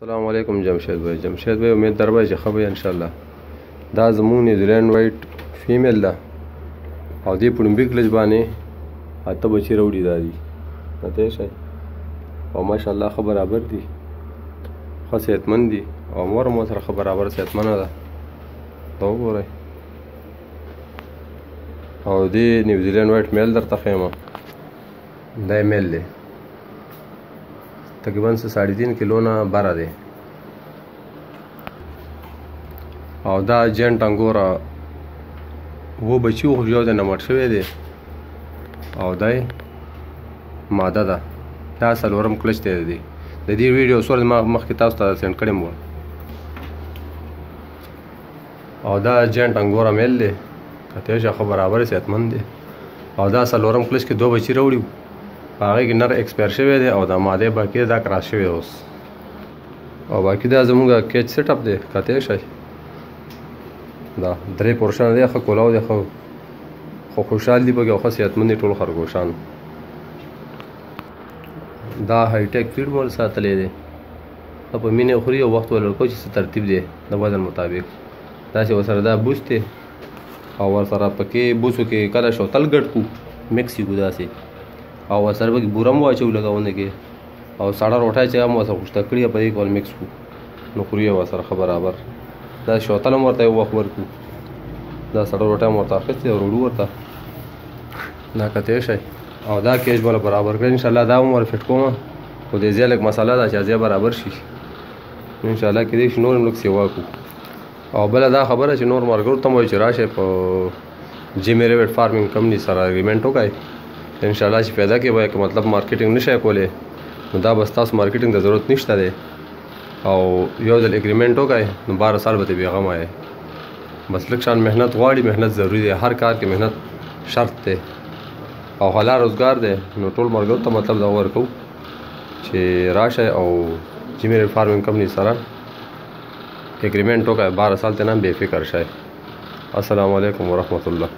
अस्सलाम वालेकुम जमशेद भाई उम्मीद दरबा چې خبر ان شاء الله دا زموږ نیوزیلینډ وایټ فیمیل ده او دې په لومبي کلچ باندې اته بچي راوړي دا دي پته شي او ماشاءالله خبر برابر دي ښه صحتمند دي او مور مو سره خبر برابر صحتمنه ده دا وګورئ او دې نیوزیلینډ وایټ میل درته ښیم دا میل دی تقریبا 3.5 کیلو نه بره دی او دا جنټ انګورا و بچي خو یو د نمټ شوی دی او دای ماده ده دا څلورم کلچ دی د دې ویډیو سور ما مخکې تاسو ته سند کړم و او دا جنټ انګورا میل دی کته چې خبر برابر صحتمند دی او دا څلورم کلچ کې 2 بچي راوړي هغه کې نر ایکسپایر شوی دی او دا ماده باقی دا کراس شوی اوس او باقی دا زموږه کیچ سیټ اپ دی کته شي دا درې پورشن دی خو کولاو دی خو خوشحال دی بګه خو صحتمند ټول خرګوشان دا هاي ټیک فیډ مول ساتلې دی په مینه خوري او وخت ولر کو چې ترتیب دی د وزن مطابق دا چې وسره دا بوسته او ورسره پکې بوسو کې کله شو تل ګډ کو میکسیکو داسې او سره به بورم واچو لګاونه کې او ساړه روټه چې هم وسه خوشته کړی په دې کول میکس کو نو خوري وسره خبر برابر دا شوتل مرته وخت ورکو دا ساړه روټه مرته اخستې او وروړو ورته دا کته شي او دا کېج بل برابر کړ ان شاء الله دا عمر فټ کوم خو دې زیلک مساله دا چې ځای برابر شي ان شاء الله کې دې نور لوک سیوا کو او بل دا خبره چې نور مرګور ته مو چې راشه په جیمیریوټ فارمینګ کمپنی سره اګریمنت وکای ان شاء الله چې پیدا کې وای که مطلب مارکیټینګ نشي کولای نو دا بس تاسو مارکیټینګ ته ضرورت نشته دی او یو ځل اګریمنت وکای نو 12 سال به بیغم آئے بس لکشان مهنت غواړي مهنت ضروری دی هر کار کې مهنت شرط دی او حلال روزګار دی نو ټول مرګ ته مطلب دا ورکو چې راشه او جیمیر فارمینګ کمپنی سره اګریمنت وکای 12 سال ته نه بے فکر شای السلام علیکم ورحمت الله